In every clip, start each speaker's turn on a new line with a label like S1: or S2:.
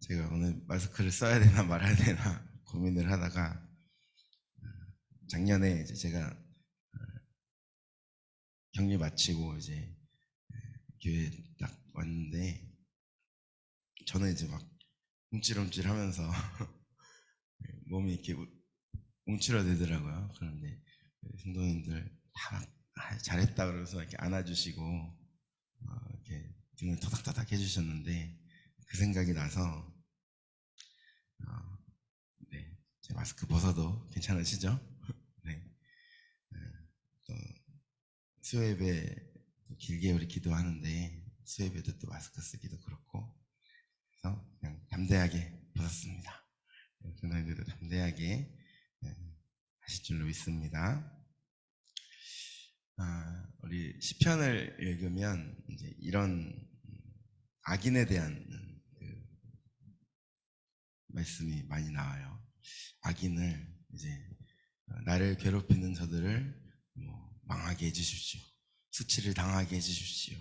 S1: 제가 오늘 마스크를 써야 되나 말아야 되나 고민을 하다가 작년에 이제 제가 격리 마치고 이제 교회 딱 왔는데 저는 이제 막 움찔움찔하면서 몸이 이렇게 움츠러들더라고요. 그런데 성도님들 다 잘했다 그러면서 이렇게 안아주시고 이렇게 등을 토닥토닥 해주셨는데 그 생각이 나서 네, 제 마스크 벗어도 괜찮으시죠? 네. 또 수요예배 길게 우리 기도하는데 수요예배도 또 마스크 쓰기도 그렇고 그래서 그냥 담대하게 벗었습니다. 그날도 담대하게 하실 줄로 믿습니다. 우리 시편을 읽으면 이제 이런 악인에 대한 말씀이 많이 나와요. 악인을 이제 나를 괴롭히는 저들을 망하게 해주십시오. 수치를 당하게 해주십시오.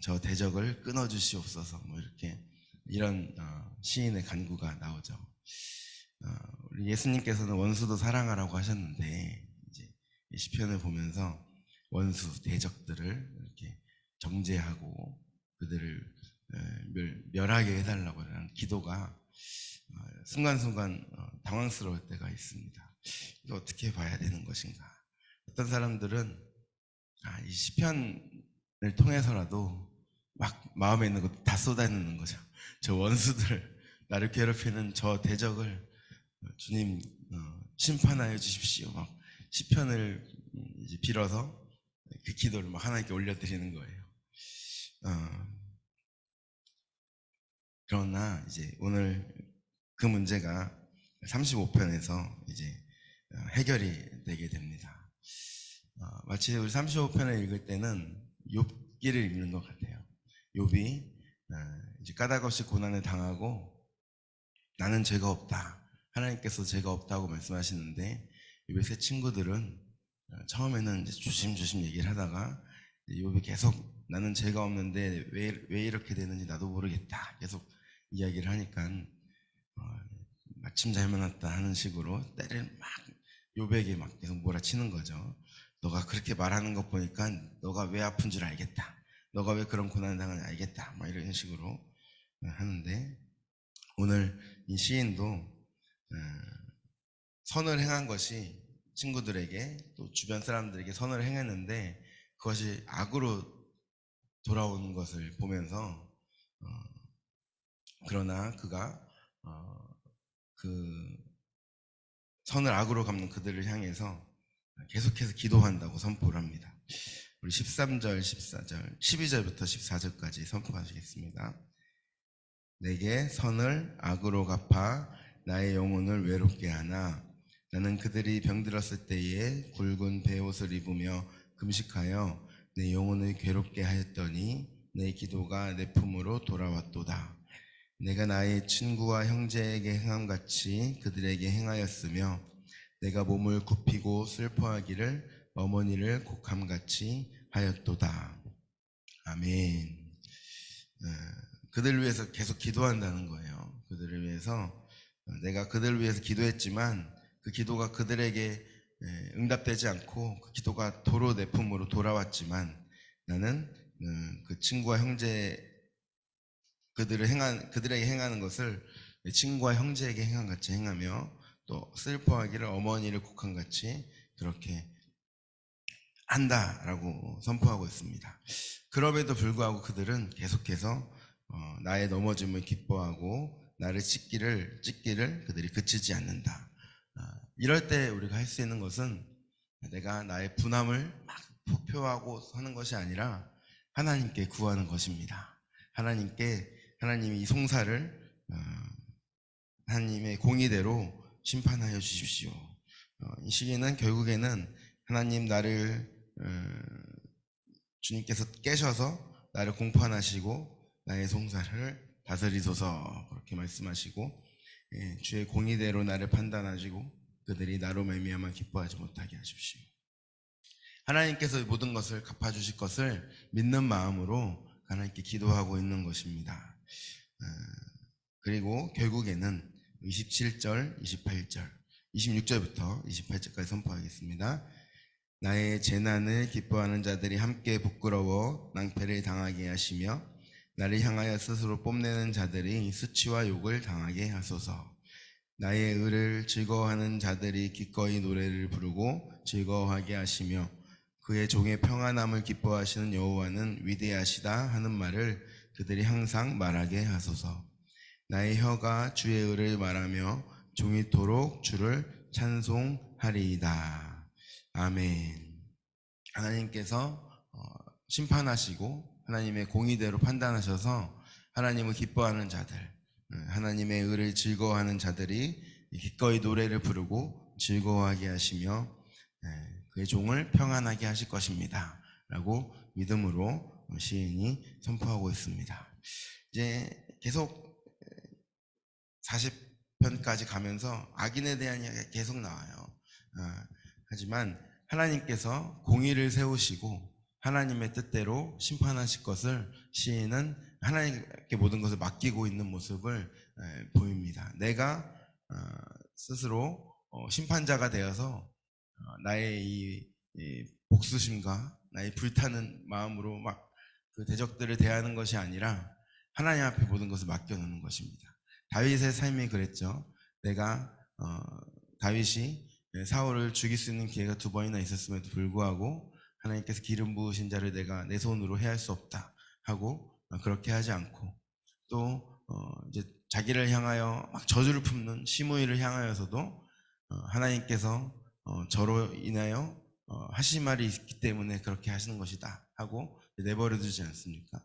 S1: 저 대적을 끊어주시옵소서. 이렇게 이런 시인의 간구가 나오죠. 우리 예수님께서는 원수도 사랑하라고 하셨는데 이제 시편을 보면서 원수 대적들을 이렇게 정죄하고 그들을 멸하게 해달라고 하는 기도가 순간순간 당황스러울 때가 있습니다. 이거 어떻게 봐야 되는 것인가? 어떤 사람들은 이 시편을 통해서라도 막 마음에 있는 거 다 쏟아내는 거죠. 저 원수들, 나를 괴롭히는 저 대적을 주님 심판하여 주십시오. 막 시편을 이제 빌어서 그 기도를 막 하나님께 올려드리는 거예요. 그러나 이제 오늘 그 문제가 35편에서 이제 해결이 되게 됩니다. 마치 우리 35편을 읽을 때는 욥기를 읽는 것 같아요. 욥이 이제 까닭없이 고난을 당하고 나는 죄가 없다. 하나님께서 죄가 없다고 말씀하시는데 욥의 세 친구들은 처음에는 이제 조심조심 얘기를 하다가 욥이 계속 나는 죄가 없는데 왜 이렇게 되는지 나도 모르겠다. 계속 이야기를 하니까 마침 잘못 왔다 하는 식으로 때를 막 욥에게 막 계속 몰아치는 거죠. 너가 그렇게 말하는 것 보니까 너가 왜 아픈 줄 알겠다. 너가 왜 그런 고난을 당하는지 알겠다. 막 이런 식으로 하는데 오늘 이 시인도 선을 행한 것이 친구들에게 또 주변 사람들에게 선을 행했는데 그것이 악으로 돌아오는 것을 보면서 그러나 그가 그 선을 악으로 갚는 그들을 향해서 계속해서 기도한다고 선포를 합니다. 우리 13절, 14절, 12절부터 14절까지 선포하시겠습니다. 내게 선을 악으로 갚아 나의 영혼을 외롭게 하나 나는 그들이 병들었을 때에 굵은 베옷을 입으며 금식하여 내 영혼을 괴롭게 하였더니 내 기도가 내 품으로 돌아왔도다. 내가 나의 친구와 형제에게 행함같이 그들에게 행하였으며 내가 몸을 굽히고 슬퍼하기를 어머니를 곡함같이 하였도다. 아멘. 그들을 위해서 계속 기도한다는 거예요. 그들을 위해서 내가 그들을 위해서 기도했지만 그 기도가 그들에게 응답되지 않고 그 기도가 도로 내 품으로 돌아왔지만 나는 그 친구와 형제 그들에게 행하는 것을 내 친구와 형제에게 행한 같이 행하며 또 슬퍼하기를 어머니를 곡한 같이 그렇게 한다라고 선포하고 있습니다. 그럼에도 불구하고 그들은 계속해서 나의 넘어짐을 기뻐하고 나를 찢기를 그들이 그치지 않는다. 이럴 때 우리가 할 수 있는 것은 내가 나의 분함을 막 폭표하고 하는 것이 아니라 하나님께 구하는 것입니다. 하나님이 이 송사를 하나님의 공의대로 심판하여 주십시오. 이 시기는 결국에는 하나님 나를 주님께서 깨셔서 나를 공판하시고 나의 송사를 다스리소서 그렇게 말씀하시고 주의 공의대로 나를 판단하시고 그들이 나로 말미암아 기뻐하지 못하게 하십시오. 하나님께서 모든 것을 갚아주실 것을 믿는 마음으로 하나님께 기도하고 있는 것입니다. 그리고 결국에는 27절, 28절, 26절부터 28절까지 선포하겠습니다. 나의 재난을 기뻐하는 자들이 함께 부끄러워 낭패를 당하게 하시며 나를 향하여 스스로 뽐내는 자들이 수치와 욕을 당하게 하소서. 나의 의를 즐거워하는 자들이 기꺼이 노래를 부르고 즐거워하게 하시며 그의 종의 평안함을 기뻐하시는 여호와는 위대하시다 하는 말을 그들이 항상 말하게 하소서. 나의 혀가 주의 의를 말하며 종이토록 주를 찬송하리이다. 아멘. 하나님께서 심판하시고 하나님의 공의대로 판단하셔서 하나님을 기뻐하는 자들, 하나님의 의를 즐거워하는 자들이 기꺼이 노래를 부르고 즐거워하게 하시며 그의 종을 평안하게 하실 것입니다 라고 믿음으로 시인이 선포하고 있습니다. 이제 계속 40편까지 가면서 악인에 대한 이야기가 계속 나와요. 하지만 하나님께서 공의를 세우시고 하나님의 뜻대로 심판하실 것을 시인은 하나님께 모든 것을 맡기고 있는 모습을 보입니다. 내가 스스로 심판자가 되어서 나의 이 복수심과 나의 불타는 마음으로 막 그 대적들을 대하는 것이 아니라 하나님 앞에 모든 것을 맡겨놓는 것입니다. 다윗의 삶이 그랬죠. 내가 다윗이 사울을 죽일 수 있는 기회가 2번이나 있었음에도 불구하고 하나님께서 기름 부으신 자를 내가 내 손으로 해할 수 없다 하고 그렇게 하지 않고 또 이제 자기를 향하여 막 저주를 품는 시므이를 향하여서도 하나님께서 저로 인하여 하신 말이 있기 때문에 그렇게 하시는 것이다 하고 내버려 두지 않습니까?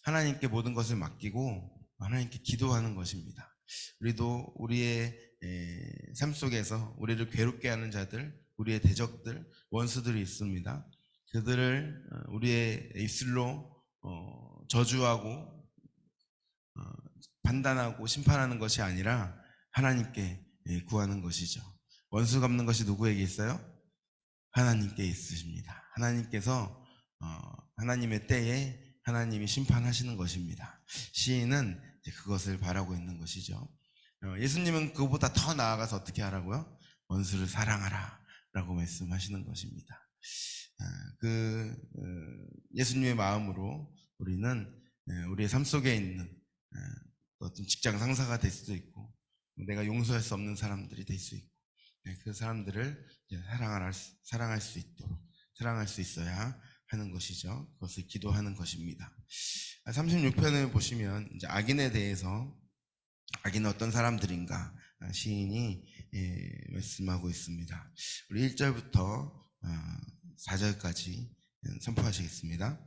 S1: 하나님께 모든 것을 맡기고 하나님께 기도하는 것입니다. 우리도 우리의 삶 속에서 우리를 괴롭게 하는 자들, 우리의 대적들, 원수들이 있습니다. 그들을 우리의 입술로 저주하고 판단하고 심판하는 것이 아니라 하나님께 구하는 것이죠. 원수 갚는 것이 누구에게 있어요? 하나님께 있으십니다. 하나님께서 하나님의 때에 하나님이 심판하시는 것입니다. 시인은 그것을 바라고 있는 것이죠. 예수님은 그보다 더 나아가서 어떻게 하라고요? 원수를 사랑하라 라고 말씀하시는 것입니다. 예수님의 마음으로 우리는 우리의 삶 속에 있는 어떤 직장 상사가 될 수도 있고 내가 용서할 수 없는 사람들이 될 수 있고 그 사람들을 사랑할 수 있도록 사랑할 수 있어야 하는 것이죠. 그것을 기도하는 것입니다. 36편을 보시면 이제 악인에 대해서 악인은 어떤 사람들인가 시인이 말씀하고 있습니다. 우리 1절부터 4절까지 선포하시겠습니다.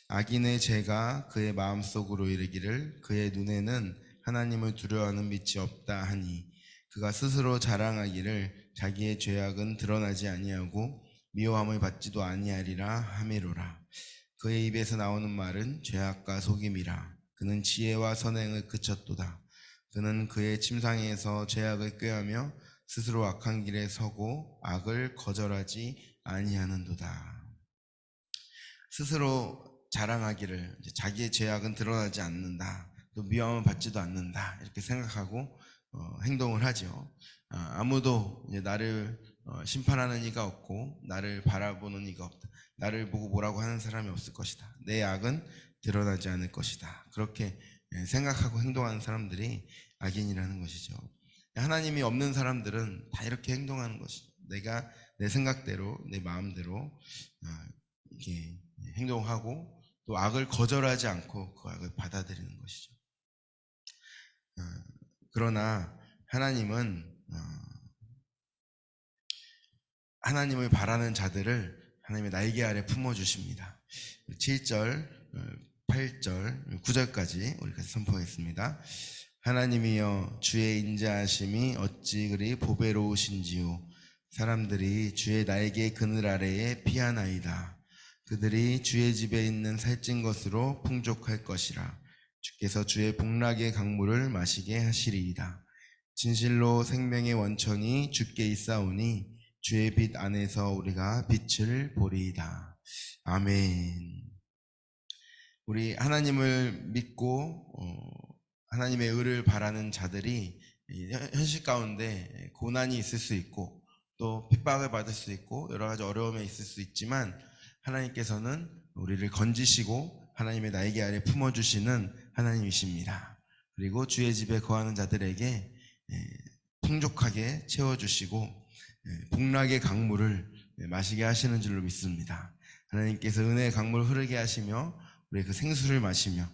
S1: 악인의 죄가 그의 마음속으로 이르기를 그의 눈에는 하나님을 두려워하는 빛이 없다 하니 그가 스스로 자랑하기를 자기의 죄악은 드러나지 아니하고 미워함을 받지도 아니하리라 하미로라. 그의 입에서 나오는 말은 죄악과 속임이라. 그는 지혜와 선행을 그쳤도다. 그는 그의 침상에서 죄악을 꾀하며 스스로 악한 길에 서고 악을 거절하지 아니하는도다. 스스로 자랑하기를 자기의 죄악은 드러나지 않는다. 또 미워함을 받지도 않는다. 이렇게 생각하고 행동을 하죠. 아무도 이제 나를 심판하는 이가 없고 나를 바라보는 이가 없다. 나를 보고 뭐라고 하는 사람이 없을 것이다. 내 악은 드러나지 않을 것이다. 그렇게 생각하고 행동하는 사람들이 악인이라는 것이죠. 하나님이 없는 사람들은 다 이렇게 행동하는 것이죠. 내가 내 생각대로 내 마음대로 이렇게 행동하고 또 악을 거절하지 않고 그 악을 받아들이는 것이죠. 그러나 하나님은 하나님을 바라는 자들을 하나님의 날개 아래 품어주십니다. 7절, 8절, 9절까지 우리 같이 선포하겠습니다. 하나님이여 주의 인자하심이 어찌 그리 보배로우신지요. 사람들이 주의 날개 그늘 아래에 피하나이다. 그들이 주의 집에 있는 살찐 것으로 풍족할 것이라. 주께서 주의 복락의 강물을 마시게 하시리이다. 진실로 생명의 원천이 주께 있사오니 주의 빛 안에서 우리가 빛을 보리이다. 아멘. 우리 하나님을 믿고 하나님의 의를 바라는 자들이 현실 가운데 고난이 있을 수 있고 또 핍박을 받을 수 있고 여러 가지 어려움이 있을 수 있지만 하나님께서는 우리를 건지시고 하나님의 날개 아래 품어주시는 하나님이십니다. 그리고 주의 집에 거하는 자들에게 풍족하게 채워주시고 복락의 강물을 마시게 하시는 줄로 믿습니다. 하나님께서 은혜의 강물을 흐르게 하시며 우리 그 생수를 마시며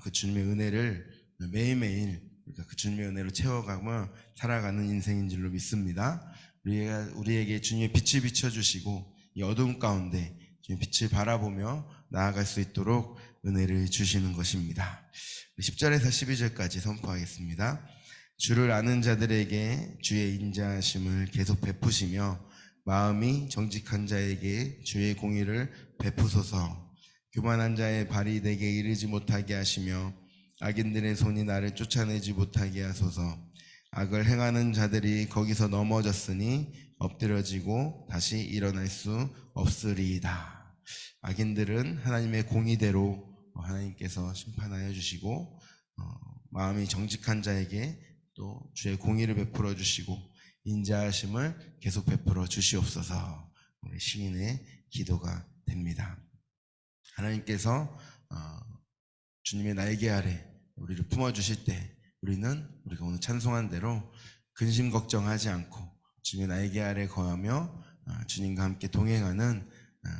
S1: 그 주님의 은혜를 매일매일 그 주님의 은혜로 채워가며 살아가는 인생인 줄로 믿습니다. 우리에게 주님의 빛을 비춰주시고 이 어두움 가운데 주님의 빛을 바라보며 나아갈 수 있도록 은혜를 주시는 것입니다. 10절에서 12절까지 선포하겠습니다. 주를 아는 자들에게 주의 인자하심을 계속 베푸시며 마음이 정직한 자에게 주의 공의를 베푸소서. 교만한 자의 발이 내게 이르지 못하게 하시며 악인들의 손이 나를 쫓아내지 못하게 하소서. 악을 행하는 자들이 거기서 넘어졌으니 엎드려지고 다시 일어날 수 없으리이다. 악인들은 하나님의 공의대로 하나님께서 심판하여 주시고 마음이 정직한 자에게 또 주의 공의를 베풀어 주시고 인자하심을 계속 베풀어 주시옵소서. 우리 시인의 기도가 됩니다. 하나님께서 주님의 날개 아래 우리를 품어주실 때 우리가 오늘 찬송한 대로 근심 걱정하지 않고 주님의 날개 아래 거하며 주님과 함께 동행하는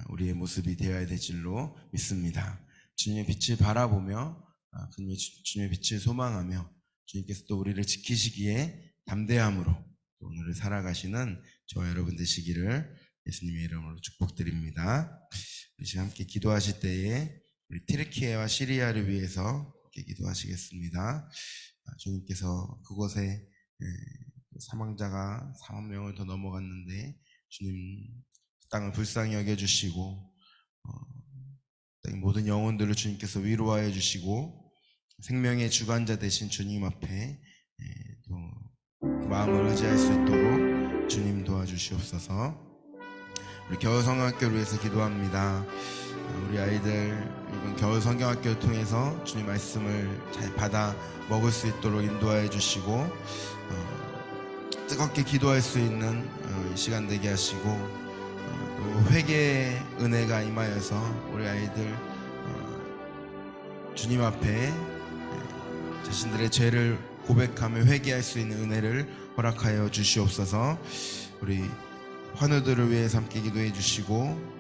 S1: 우리의 모습이 되어야 될 줄로 믿습니다. 주님의 빛을 바라보며 주님의 빛을 소망하며 주님께서 또 우리를 지키시기에 담대함으로 오늘을 살아가시는 저와 여러분 되시기를 예수님의 이름으로 축복드립니다. 우리 지금 함께 기도하실 때에 우리 튀르키예와 시리아를 위해서 기도하시겠습니다. 주님께서 그곳에 사망자가 4만 명을 더 넘어갔는데 주님 땅을 불쌍히 여겨주시고 모든 영혼들을 주님께서 위로하여 주시고 생명의 주관자 되신 주님 앞에 또 마음을 의지할 수 있도록 주님 도와주시옵소서. 우리 겨울 성경학교를 위해서 기도합니다. 우리 아이들 이번 겨울 성경학교를 통해서 주님 말씀을 잘 받아 먹을 수 있도록 인도하여 주시고 뜨겁게 기도할 수 있는 시간 되게 하시고 또 회개의 은혜가 임하여서 우리 아이들 주님 앞에 자신들의 죄를 고백하며 회개할 수 있는 은혜를 허락하여 주시옵소서. 우리 환우들을 위해서 함께 기도해 주시고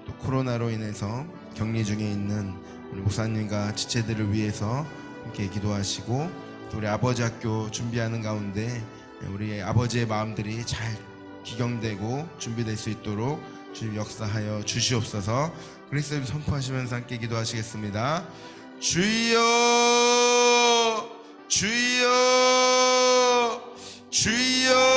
S1: 또 코로나로 인해서 격리 중에 있는 우리 목사님과 지체들을 위해서 함께 기도하시고 또 우리 아버지 학교 준비하는 가운데 우리 아버지의 마음들이 잘 기경되고 준비될 수 있도록 주님 역사하여 주시옵소서. 그리스도를 선포하시면서 함께 기도하시겠습니다. 주여 주여 주여